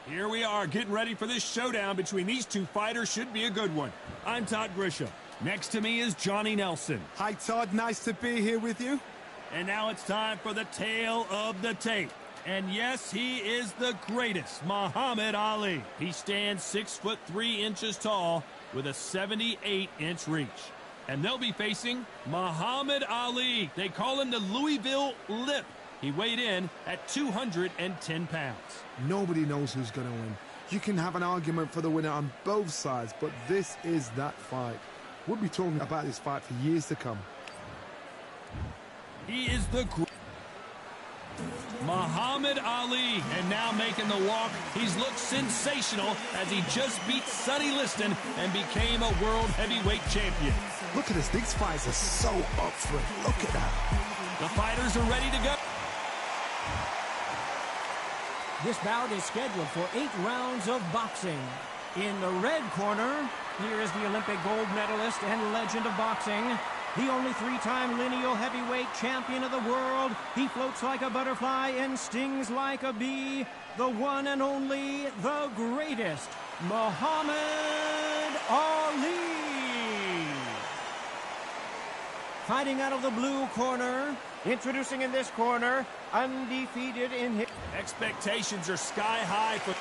Here we are getting ready for this showdown between these two fighters. Should be a good one. I'm Todd Grisham. Next to me is Johnny Nelson. Hi, Todd. Nice to be here with you. And now it's time for the tale of the tape. And yes, he is the greatest, Muhammad Ali. He stands 6'3" tall with a 78-inch reach. And they'll be facing Muhammad Ali. They call him the Louisville Lip. He weighed in at 210 pounds. Nobody knows who's going to win. You can have an argument for the winner on both sides, but this is that fight. We'll be talking about this fight for years to come. He is the Muhammad Ali, and now making the walk. He's looked sensational as he just beat Sonny Liston and became a world heavyweight champion. Look at this. These fights are so up for it. Look at that. The fighters are ready to go. This bout is scheduled for 8 rounds of boxing. In the red corner, here is the Olympic gold medalist and legend of boxing, the only 3-time lineal heavyweight champion of the world. He floats like a butterfly and stings like a bee. The one and only, the greatest, Muhammad Ali. Fighting out of the blue corner, introducing in this corner, undefeated in his... Expectations are sky high for...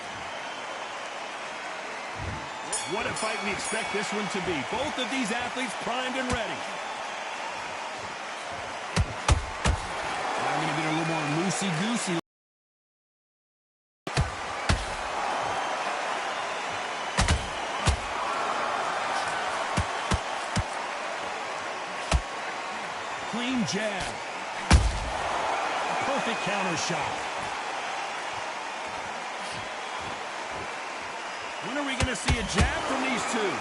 What a fight we expect this one to be. Both of these athletes primed and ready. I'm going to get a little more loosey-goosey. Clean jab. Perfect counter shot. When are we going to see a jab from these two?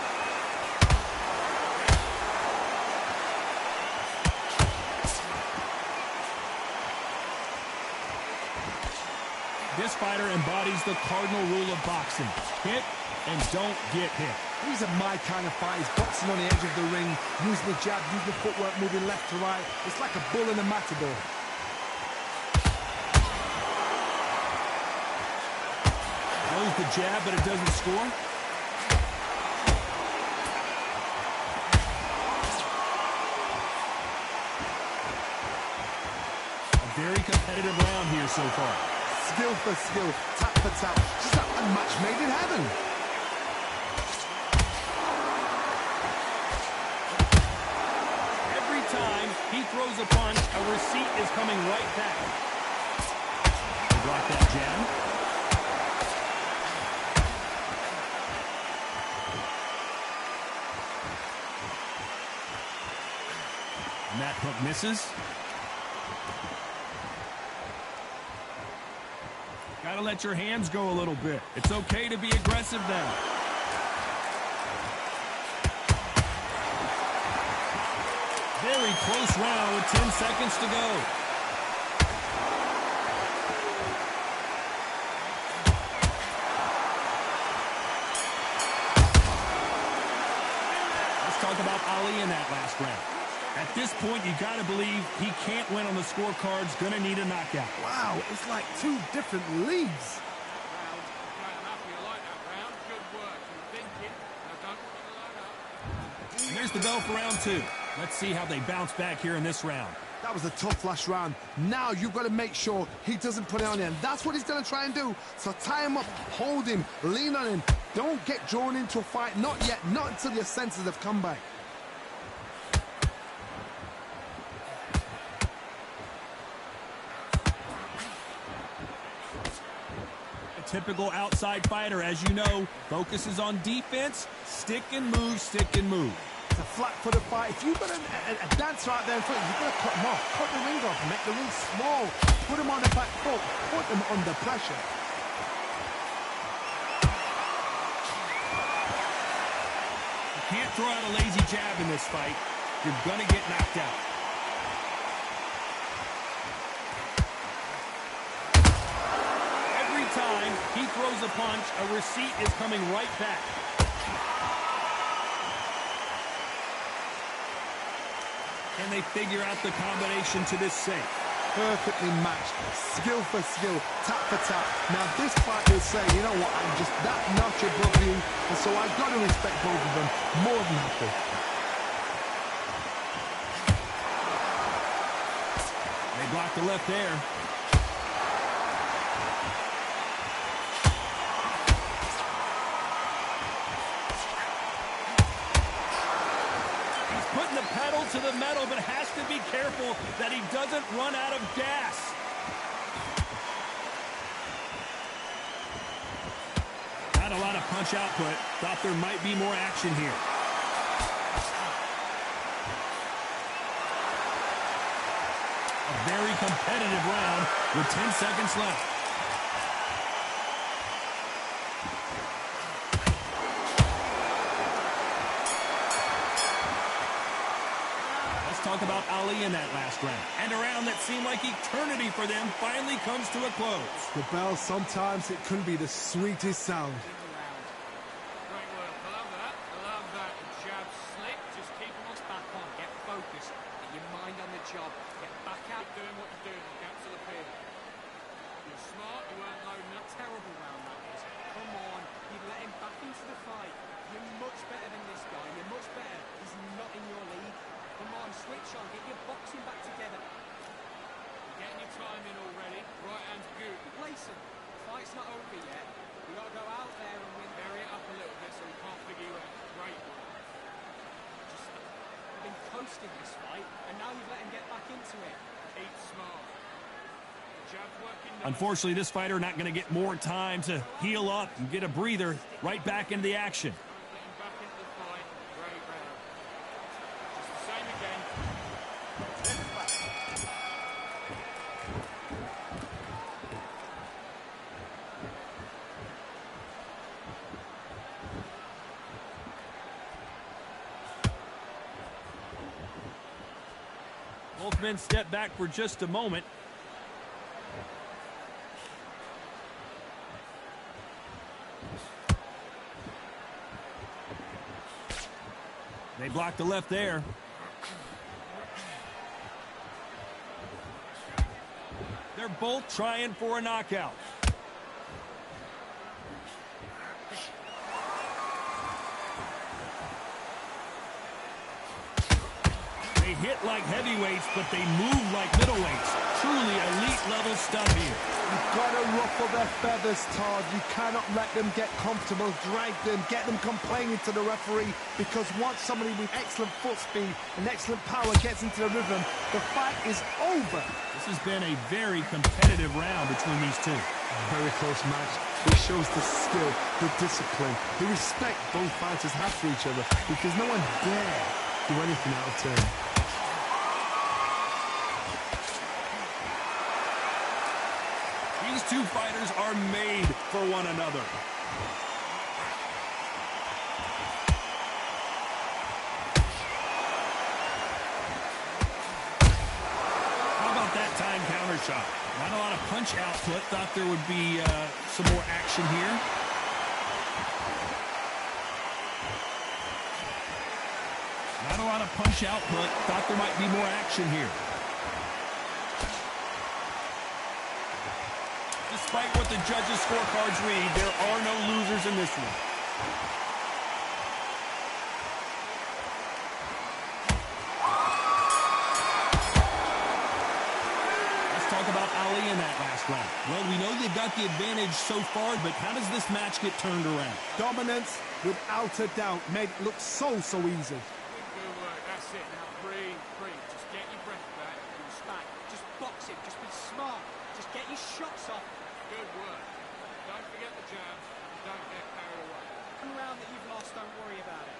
This fighter embodies the cardinal rule of boxing. Hit and don't get hit. These are my kind of fighters. Boxing on the edge of the ring, using the jab, using the footwork, moving left to right. It's like a bull in a matador. Throws the jab, but it doesn't score. A very competitive round here so far. Skill for skill, tap for tap. Just like a match made in heaven. Every time he throws a punch, a receipt is coming right back. Block that jab. And that hook misses. Gotta let your hands go a little bit. It's okay to be aggressive then. Very close round with 10 seconds to go. Let's talk about Ali in that last round. At this point, you got to believe he can't win on the scorecards. Going to need a knockout. Wow, it's like 2 different leagues. And there's the bell for round 2. Let's see how they bounce back here in this round. That was a tough last round. Now you've got to make sure he doesn't put it on you. And that's what he's going to try and do. So tie him up, hold him, lean on him. Don't get drawn into a fight. Not yet. Not until your senses have come back. Typical outside fighter, as you know, focuses on defense, stick and move, stick and move. It's a flat-footed fight. If you've got a dancer out there in front, you've got to cut him off. Cut the ring off, make the ring small. Put him on the back foot. Put him under pressure. You can't throw out a lazy jab in this fight. You're going to get knocked out. Time he throws a punch, a receipt is coming right back. Can they figure out the combination to this safe? perfectly matched, skill for skill, tap for tap. Now this fight will say, you know what, I'm just that notch above you, and so I've got to respect both of them more than happy. They blocked the left there. Putting the pedal to the metal, but has to be careful that he doesn't run out of gas. Not a lot of punch output. Thought there might be more action here. A very competitive round with 10 seconds left. Talk about Ali in that last round. And a round that seemed like eternity for them finally comes to a close. The bell, sometimes it can be the sweetest sound. Great work. I love that. I love that. Jab slick. Just keep them back on. Get focused. Get your mind on the job. Get back out doing what you're doing. Get to the pin. You're smart. You weren't loading up. Terrible round that is. Come on. You let him back into the fight. You're much better than this guy. You're much better. He's not in your league. Come on, switch on, get your boxing back together. You're getting your time in already. Right hand's good. Place him. The fight's not over yet. You've got to go out there and win. Bury it up a little bit so he can't figure you out. Great work. You've been coasting this fight, and now you've let him get back into it. Keep smart. Jab's working nice. Unfortunately, this fighter not going to get more time to heal up and get a breather. Right back into the action. Both men step back for just a moment. They blocked the left there. They're both trying for a knockout. They hit like heavyweights, but they move like middleweights. Truly elite level stuff here. You've got to ruffle their feathers, Todd. You cannot let them get comfortable, drag them, get them complaining to the referee, because once somebody with excellent foot speed and excellent power gets into the rhythm, the fight is over. This has been a very competitive round between these two. A very close match. It shows the skill, the discipline, the respect both fighters have for each other, because no one dare do anything out of turn. These two fighters are made for one another. How about that time counter shot? Not a lot of punch output. Thought there would be some more action here. Not a lot of punch output. Thought there might be more action here. Despite what the judges' scorecards read, there are no losers in this one. Let's talk about Ali in that last round. Well, we know they've got the advantage so far, but how does this match get turned around? Dominance, without a doubt, made it look so easy. Good work. That's it. Now breathe, breathe. Just get your breath back. Respect. Just box it. Just be smart. Just get your shots off. Good work. Don't forget the jabs. Don't get carried away. One round that you've lost, don't worry about it.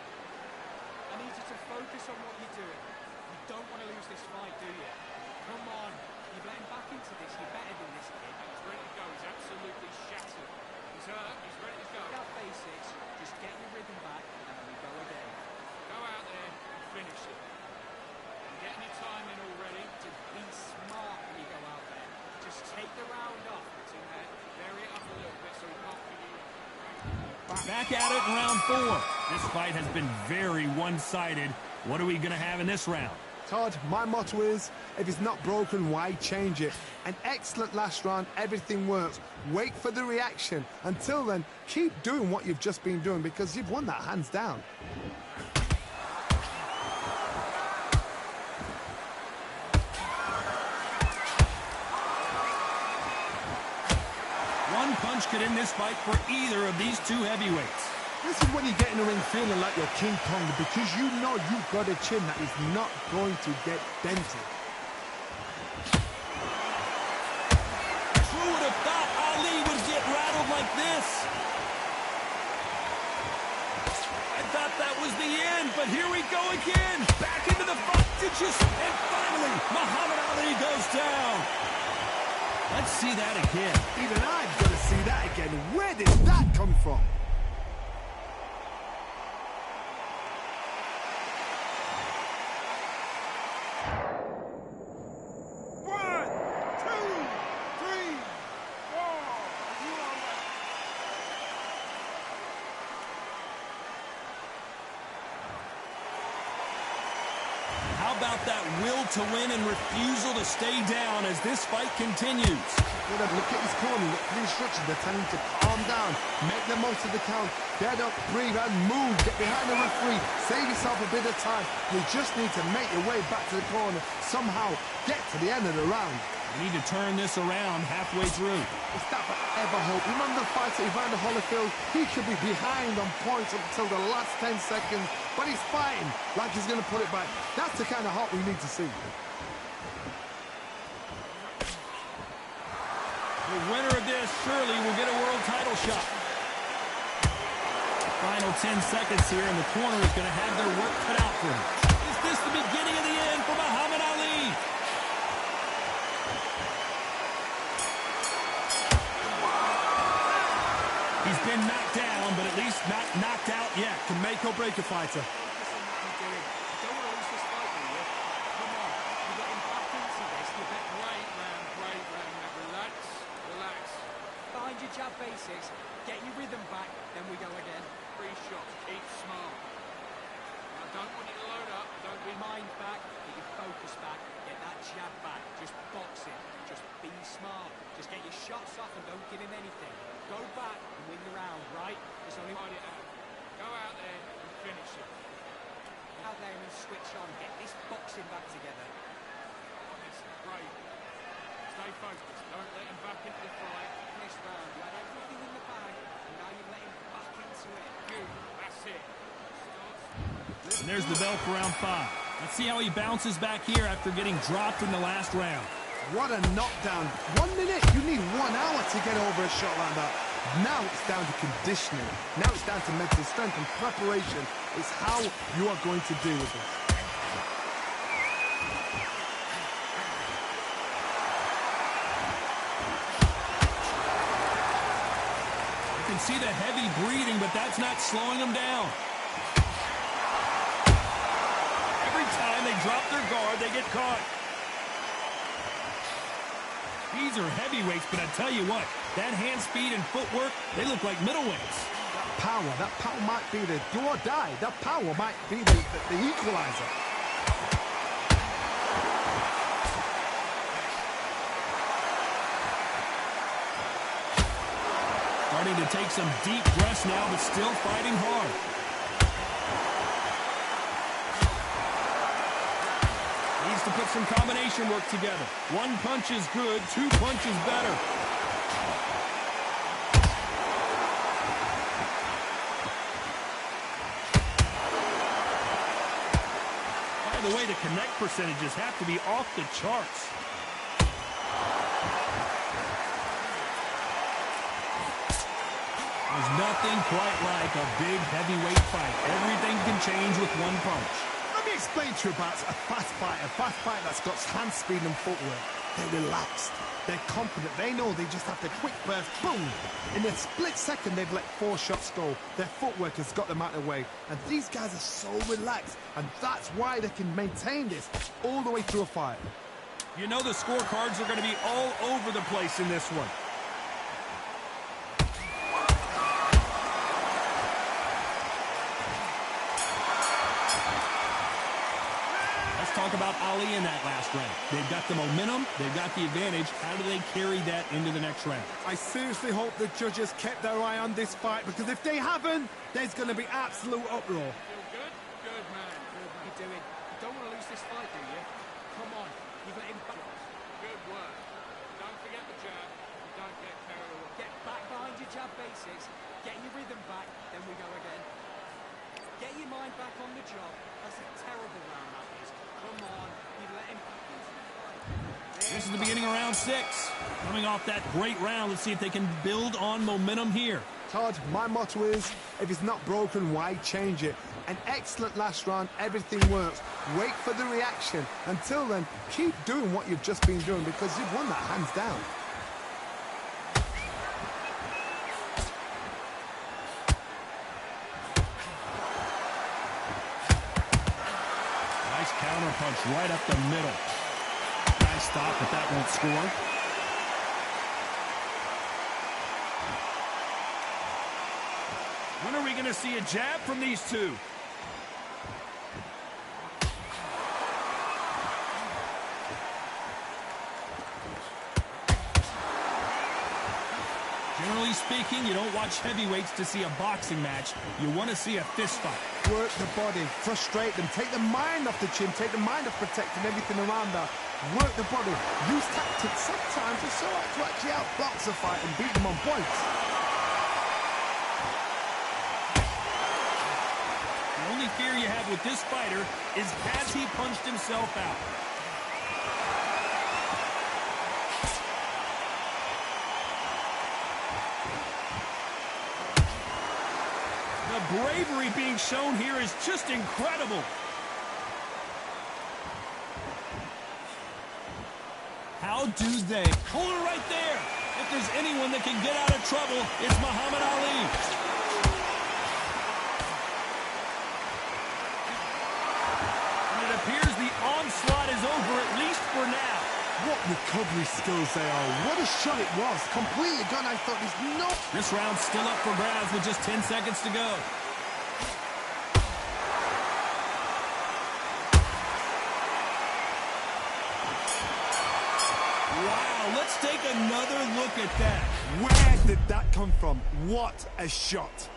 I need you to focus on what you're doing. You don't want to lose this fight, do you? Come on. You've let him back into this. You're better than this kid. He's ready to go. He's absolutely shattered. He's hurt. He's ready to go. Without basics, just get your rhythm back and then we go again. Go out there and finish it. You're getting your time in already. To be smart when you go out there. Just take the round off. It's in there. Vary it up a little bit so we can't figure it out. Back at it in round 4. This fight has been very one-sided. What are we going to have in this round? Todd, my motto is, if it's not broken, why change it? An excellent last round, everything works. Wait for the reaction. Until then, keep doing what you've just been doing because you've won that hands down. One punch could end this fight for either of these two heavyweights. This is when you get in the ring feeling like you're King Kong because you know you've got a chin that is not going to get dented. Who would have thought Ali would get rattled like this? I thought that was the end, but here we go again. Back into the fight. And finally, Muhammad Ali goes down. Let's see that again. Even I've got to see that again. Where did that come from? How about that will to win and refusal to stay down as this fight continues? Look at his corner, look at the instructions. They're telling him to calm down, make the most of the count, get up, breathe, and move. Get behind the referee, save yourself a bit of time. You just need to make your way back to the corner, somehow get to the end of the round. We need to turn this around halfway through. It's that forever hope. Remember the fight at Evander Holyfield? He could be behind on points until the last 10 seconds, but he's fighting like he's going to put it back. That's the kind of hope we need to see. The winner of this surely will get a world title shot. Final 10 seconds here, and the corner is going to have their work cut out for him. Is this the beginning of the end for Muhammad Ali? He's been knocked down, but at least not knocked out yet. Can make or break a fighter. Jab basics, get your rhythm back, then we go again. 3 shots, keep smart. Now don't want you to load up, don't be mind back, get your focus back, get that jab back, just box it, just be smart, just get your shots off and don't give him anything. Go back and win the round, right? It's only fight it out. Go out there and finish it. Out there and switch on, get this boxing back together. It's great. Stay focused, don't let him back into the fight. This round, you had everything in the bag, and now you let him back into it. Good, that's it. And there's the bell for round 5. Let's see how he bounces back here after getting dropped in the last round. What a knockdown. 1 minute, you need 1 hour to get over a shot like that. Now it's down to conditioning. Now it's down to mental strength and preparation. It's how you are going to deal with this. You can see the heavy breathing, but that's not slowing him down. Every time they drop their guard, they get caught. These are heavyweights, but I tell you what, that hand speed and footwork, they look like middleweights. That power might be the do or die. That power might be the equalizer. Starting to take some deep breaths now, but still fighting hard. Needs to put some combination work together. 1 punch is good, 2 punches better. By the way, the connect percentages have to be off the charts. There's nothing quite like a big heavyweight fight. Everything can change with 1 punch. Let me explain to you about a fast fighter that's got hand speed and footwork. They're relaxed. They're confident. They know they just have to quick burst, boom. In a split second, they've let 4 shots go. Their footwork has got them out of the way. And these guys are so relaxed. And that's why they can maintain this all the way through a fight. You know the scorecards are going to be all over the place in this one. talk about Ali in that last round. They've got the momentum, they've got the advantage. How do they carry that into the next round? I seriously hope the judges kept their eye on this fight, because if they haven't, there's going to be absolute uproar. Feel good? Good, man. Good, man. You're doing. You don't want to lose this fight, do you? Come on. You've let him back. Good work. Don't forget the jab. Don't get carried away. Get back behind your jab basics. Get your rhythm back. Then we go again. Get your mind back on the job. That's a terrible round, that is. Come on. You let him back into the fight. This is the beginning of round 6. Coming off that great round, let's see if they can build on momentum here. Todd, my motto is, if it's not broken, why change it? An excellent last round, everything works. Wait for the reaction. Until then, keep doing what you've just been doing, because you've won that hands down. Nice counter punch right up the middle. Nice stop, but that won't score. When are we going to see a jab from these two? Generally speaking, you don't watch heavyweights to see a boxing match. You want to see a fist fight. Work the body, frustrate them, take the mind off the chin, take the mind off protecting everything around that. Work the body, use tactics. Sometimes it's so hard to actually outbox a fight and beat them on points. The only fear you have with this fighter is, has he punched himself out? The bravery being shown here is just incredible. How do they? Hold it right there. If there's anyone that can get out of trouble, it's Muhammad Ali. And it appears the onslaught is over, at least for now. What recovery skills they are. What a shot it was. Completely gone. I thought there's no... This round's still up for grabs with just 10 seconds to go. Wow, let's take another look at that. Where did that come from? What a shot.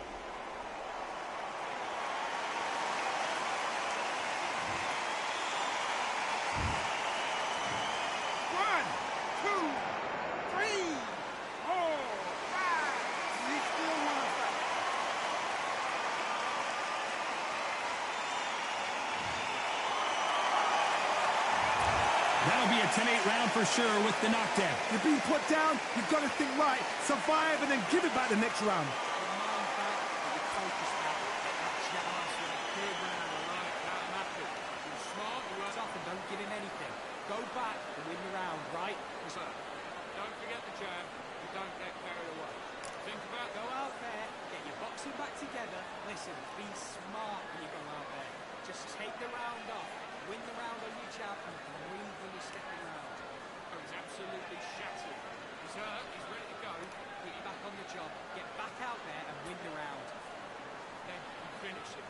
That'll be a 10-8 round for sure with the knockdown. You're being put down, you've got to think right, survive, and then give it back the next round. Don't give him anything. Go back and win the round, right? Sir, don't forget the jab. You don't get carried away. Think about it. Go out there, get your boxing back together. Listen, be smart when you go out there. Just take the round off. Win the round on your jab and breathe when you're stepping around. Oh, he's absolutely shattered. He's hurt, he's ready to go. Put you back on the job. Get back out there and win the round. Then you finish it.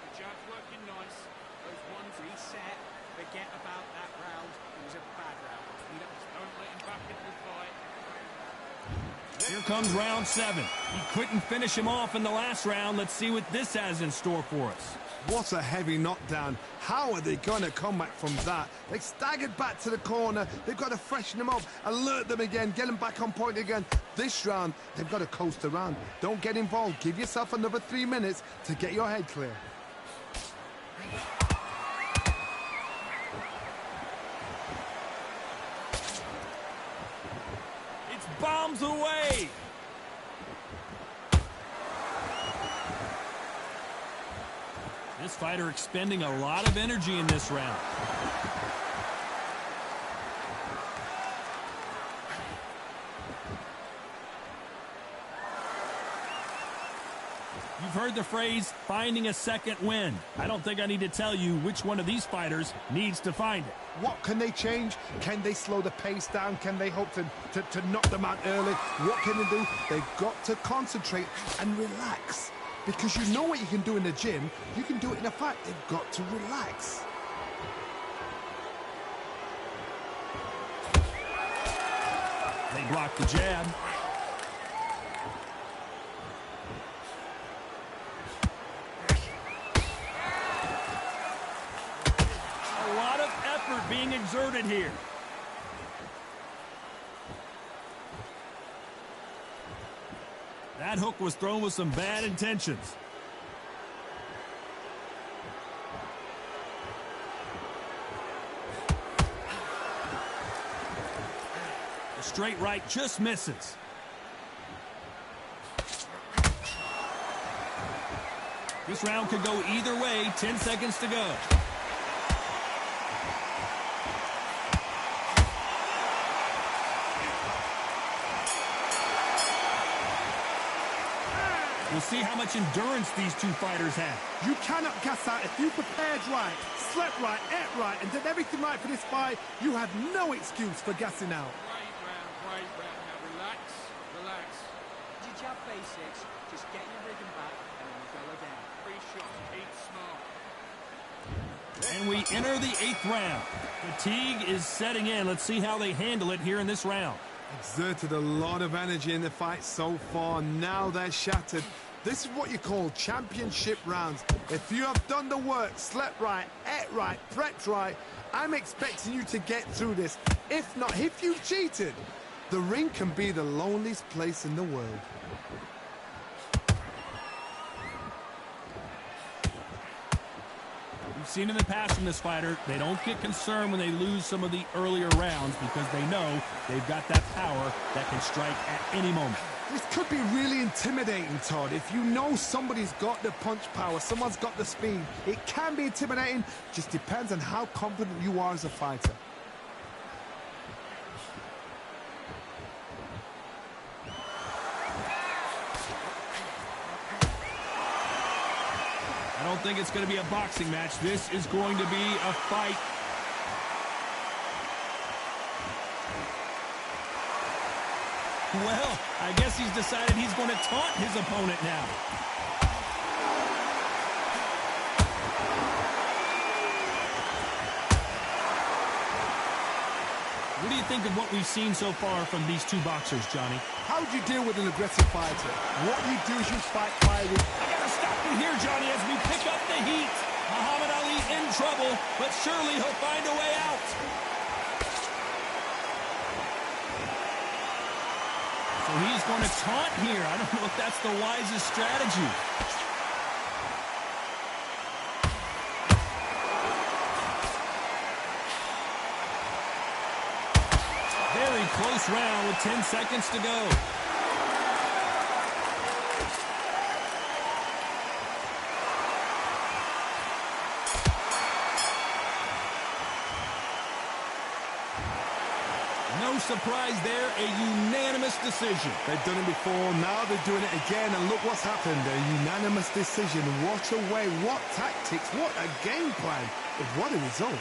The jab's working nice. Those ones reset. Forget about that round. It was a bad round. You don't let him back into the fight. Here comes round 7. He couldn't finish him off in the last round. Let's see what this has in store for us. What a heavy knockdown. How are they going to come back from that? They staggered back to the corner. They've got to freshen them up, alert them again, get them back on point again. This round, they've got to coast around. Don't get involved. Give yourself another 3 minutes to get your head clear. It's bombs away. This fighter expending a lot of energy in this round. You've heard the phrase, finding a second win. I don't think I need to tell you which one of these fighters needs to find it. What can they change? Can they slow the pace down? Can they hope to knock them out early? What can they do? They've got to concentrate and relax. Because you know what you can do in the gym, you can do it in a fight. They've got to relax. They block the jab. A lot of effort being exerted here. That hook was thrown with some bad intentions. The straight right just misses. This round could go either way. 10 seconds to go. We'll see how much endurance these two fighters have. You cannot gas out. If you prepared right, slept right, ate right, and did everything right for this fight, you had no excuse for gassing out. Great round. Now relax, relax. Did you have basics? Just get your rigging back and then we'll go again. 3 shots, keep smart. And we enter the 8th round. Fatigue is setting in. Let's see how they handle it here in this round. Exerted a lot of energy in the fight so far. Now they're shattered. This is what you call championship rounds. If you have done the work, slept right, ate right, prepped right, I'm expecting you to get through this. If not, if you've cheated, the ring can be the loneliest place in the world. We've seen in the past from this fighter, they don't get concerned when they lose some of the earlier rounds because they know they've got that power that can strike at any moment. This could be really intimidating, Todd. If you know somebody's got the punch power, someone's got the speed, it can be intimidating. Just depends on how confident you are as a fighter. I don't think it's going to be a boxing match. This is going to be a fight. Well, I guess he's decided he's going to taunt his opponent now. What do you think of what we've seen so far from these two boxers, Johnny? How would you deal with an aggressive fighter? What you do is you fight fire with... I gotta stop you here, Johnny, as we pick up the heat. Muhammad Ali in trouble, but surely he'll find a way out. So he's going to taunt here. I don't know if that's the wisest strategy. Very close round with 10 seconds to go. No surprise there, a unanimous decision. They've done it before, now they're doing it again, and look what's happened. A unanimous decision. What a way, what tactics, what a game plan, but what a result.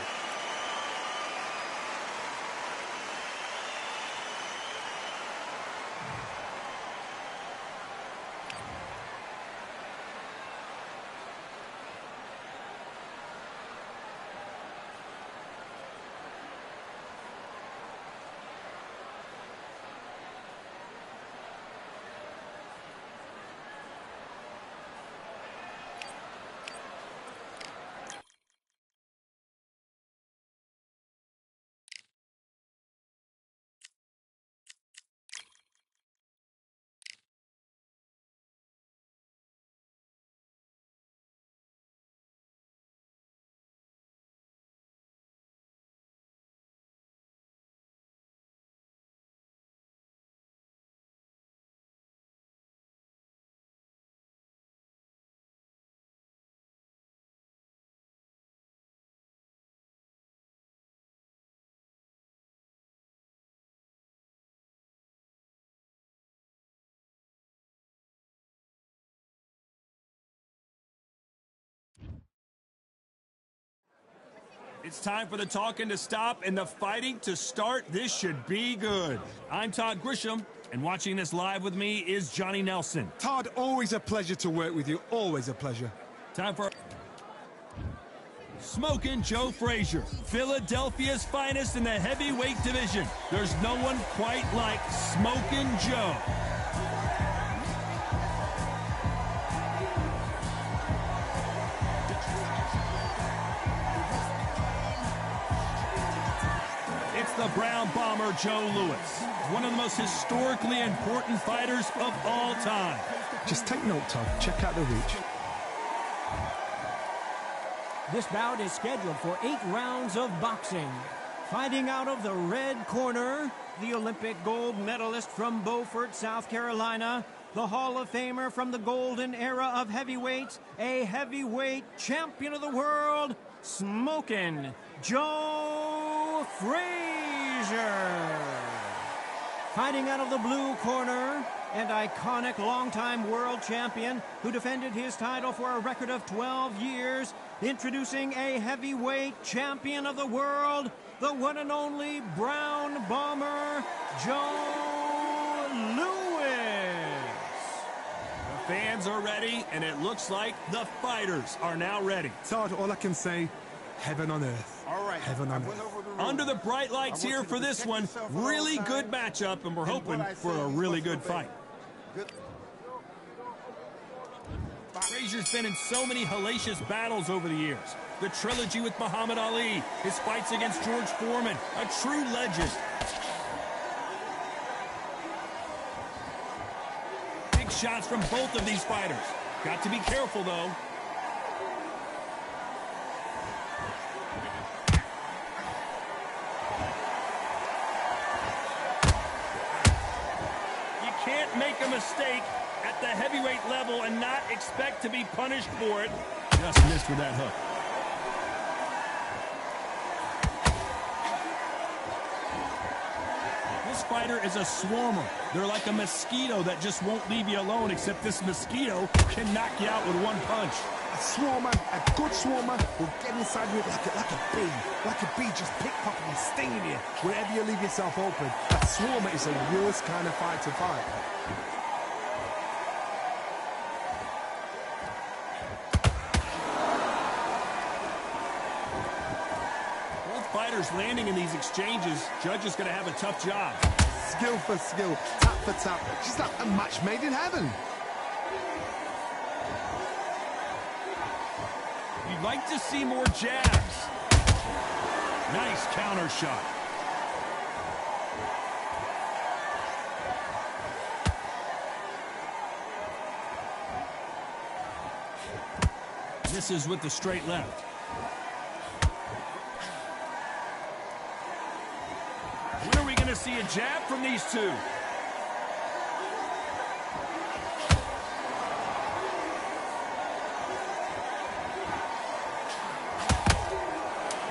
It's time for the talking to stop and the fighting to start. This should be good. I'm Todd Grisham, and watching this live with me is Johnny Nelson. Todd, always a pleasure to work with you. Always a pleasure. Time for... Smokin' Joe Frazier, Philadelphia's finest in the heavyweight division. There's no one quite like Smokin' Joe. It's the Brown Bomber Joe Louis, one of the most historically important fighters of all time. Just take note, Todd. Check out the reach. This bout is scheduled for 8 rounds of boxing. Fighting out of the red corner, the Olympic gold medalist from Beaufort, South Carolina, the Hall of Famer from the golden era of heavyweights, a heavyweight champion of the world, Smokin' Joe Frazier. Fighting out of the blue corner, and iconic longtime world champion who defended his title for a record of 12 years, introducing a heavyweight champion of the world, the one and only Brown Bomber, Joe Louis. The fans are ready, and it looks like the fighters are now ready. Todd, all I can say, heaven on earth. All right. Heaven on earth. Under the bright lights here for this one, really good matchup, and we're hoping for a really good fight. Frazier's been in so many hellacious battles over the years. The trilogy with Muhammad Ali, his fights against George Foreman, a true legend. Big shots from both of these fighters. Got to be careful, though. You can't make a mistake at the heavyweight level and not expect to be punished for it. Just missed with that hook. This fighter is a swarmer. They're like a mosquito that just won't leave you alone, except this mosquito can knock you out with one punch. A swarmer, a good swarmer, will get inside you like a bee. Like a bee, just pickpocketing, stinging you wherever you leave yourself open. A swarmer is the worst kind of fight to fight. Fighters landing in these exchanges, judge is going to have a tough job. Skill for skill, tap for tap. She's like a match made in heaven. You'd like to see more jabs. Nice counter shot. Misses with the straight left. When are we going to see a jab from these two?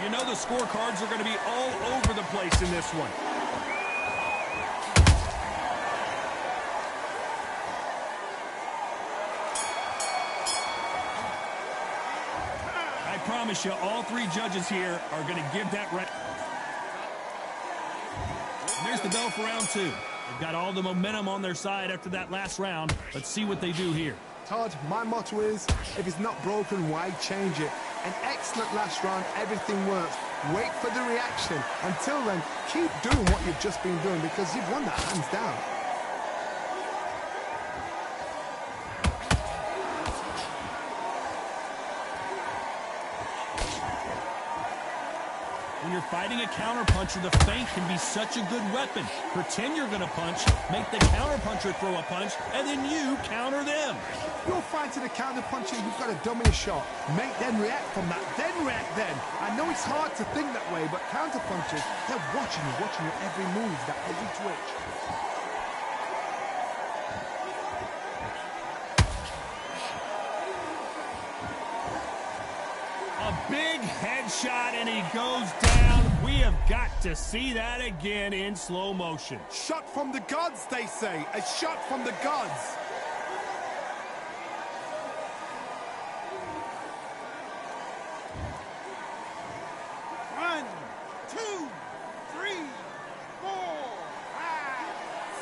You know the scorecards are going to be all over the place in this one. I promise you, all three judges here are going to give that right. There's the bell for round two. They've got all the momentum on their side after that last round. Let's see what they do here. Todd, my motto is, if it's not broken, why change it? An excellent last round, everything works. Wait for the reaction. Until then, keep doing what you've just been doing because you've won that hands down. When you're fighting a counterpuncher, the feint can be such a good weapon. Pretend you're going to punch, make the counterpuncher throw a punch, and then you counter them. You're fighting a counterpuncher, you've got to dummy a shot. Make them react from that, then react then. I know it's hard to think that way, but counterpunchers, they're watching your every move, that every twitch. A big headshot, and he goes down. We have got to see that again in slow motion. Shot from the gods, they say. A shot from the gods. One, two, three, 4, 5,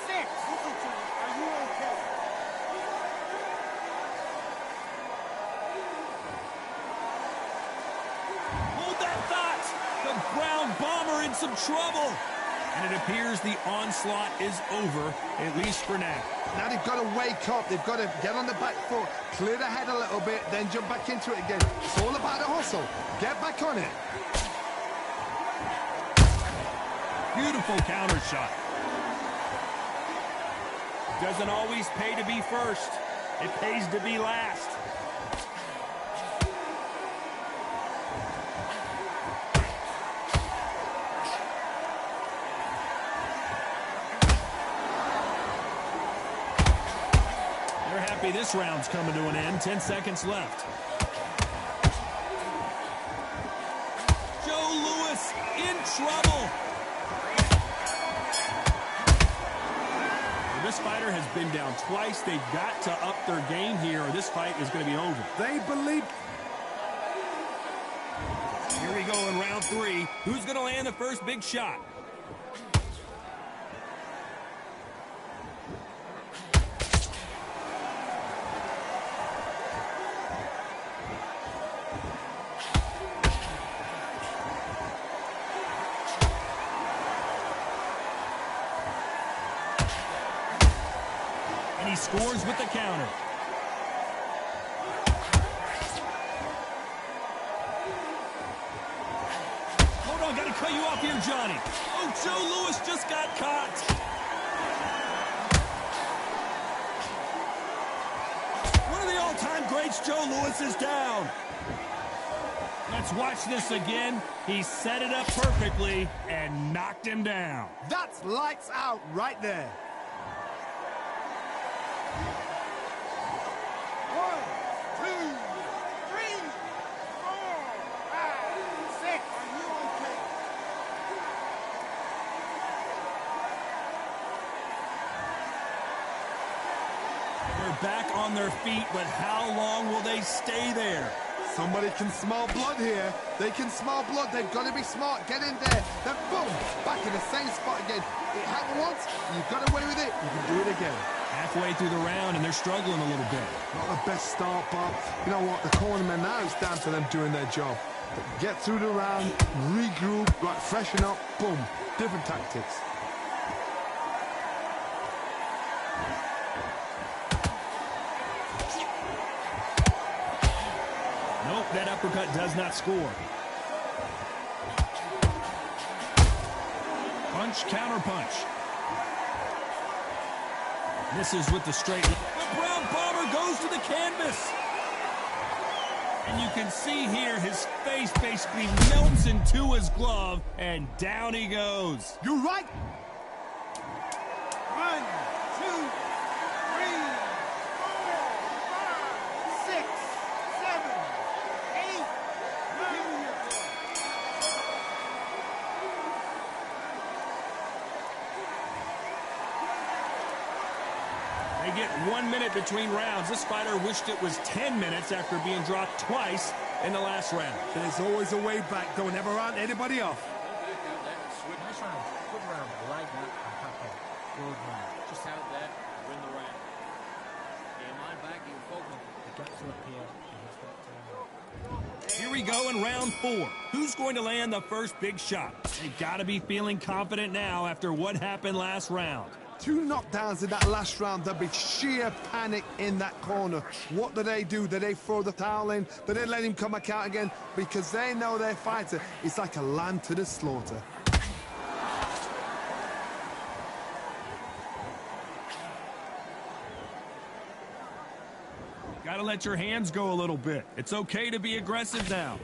6. Are you okay? some trouble. And it appears the onslaught is over, at least for now. Now they've got to wake up. They've got to get on the back foot, clear the head a little bit, then jump back into it again. It's all about the hustle. Get back on it. Beautiful counter shot. Doesn't always pay to be first. It pays to be last. They're happy this round's coming to an end. 10 seconds left. Joe Louis in trouble. This fighter has been down twice. They've got to up their game here, or this fight is going to be over. They believe. Here we go in round 3. Who's going to land the first big shot? And he scores with the counter. Hold on, got to cut you off here, Johnny. Oh, Joe Louis just got caught. One of the all-time greats, Joe Louis, is down. Let's watch this again. He set it up perfectly and knocked him down. That's lights out right there. 1, 2, 3, 4, 5, 6. Are you okay? They're back on their feet, but how long will they stay there? Somebody can smell blood here. They can smell blood. They've got to be smart. Get in there. Then boom, back in the same spot again. It happened once. You got away with it. You can do it again. Halfway through the round, and they're struggling a little bit. Not the best start, but you know what? The cornermen now, it's down to them doing their job. Get through the round, regroup, right, freshen up, boom. Different tactics. Nope, that uppercut does not score. Punch, counter punch. Misses with the straight. The Brown Bomber goes to the canvas. And you can see here his face basically melts into his glove, and down he goes. You're right. 1, 2, 3, 4, 5, 6, 7, 8, 9. They get 1 minute between rounds. This fighter wished it was 10 minutes after being dropped twice in the last round. There's always a way back. Don't ever round anybody off. Nice round. Good round. I like that. I'm happy. Good round. Just out there, win the round. Get your mind back, you focus. The gaps are up here. And he's got Here we go in round 4. Who's going to land the first big shot? They've got to be feeling confident now after what happened last round. 2 knockdowns in that last round. There'll be sheer panic in that corner. What do? Do they throw the towel in? Do they let him come back out again? Because they know their fighter is like a lamb to the slaughter. Got to let your hands go a little bit. It's okay to be aggressive now.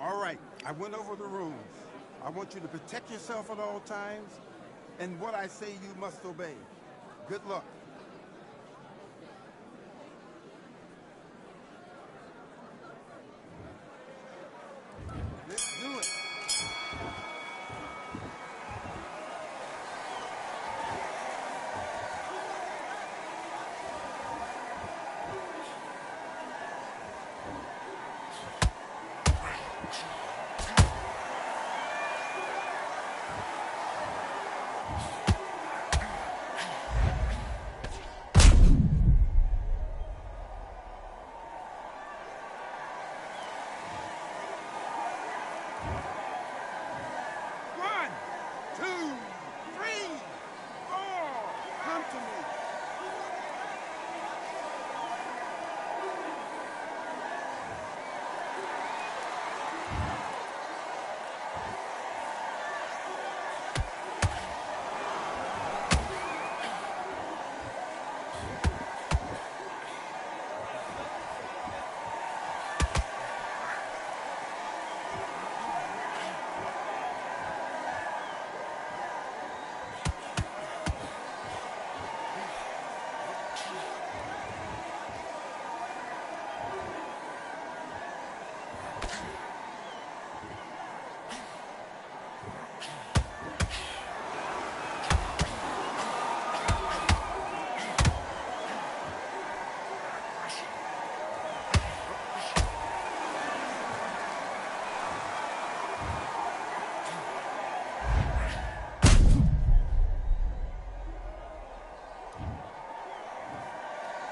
All right, I went over the rules. I want you to protect yourself at all times, and what I say you must obey. Good luck. Let's do it. One, two, three, four. Come to me.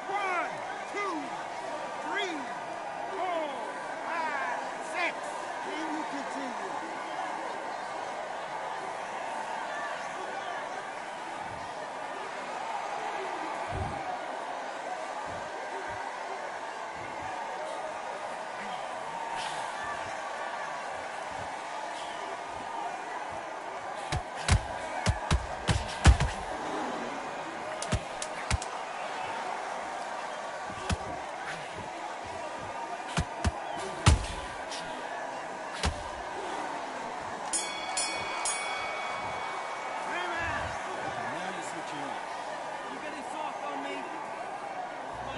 One, two, three, four, five, six. Can you continue?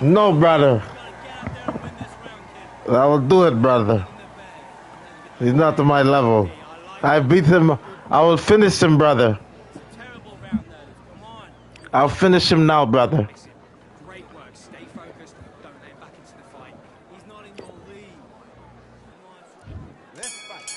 No, brother. I will do it, brother. He's not to my level. I beat him. I will finish him, brother. Terrible round there. Come on. I'll finish him now, brother. Listen, great work. Stay focused. Don't let him back into the fight. He's not in your league. Come on. Let's fight.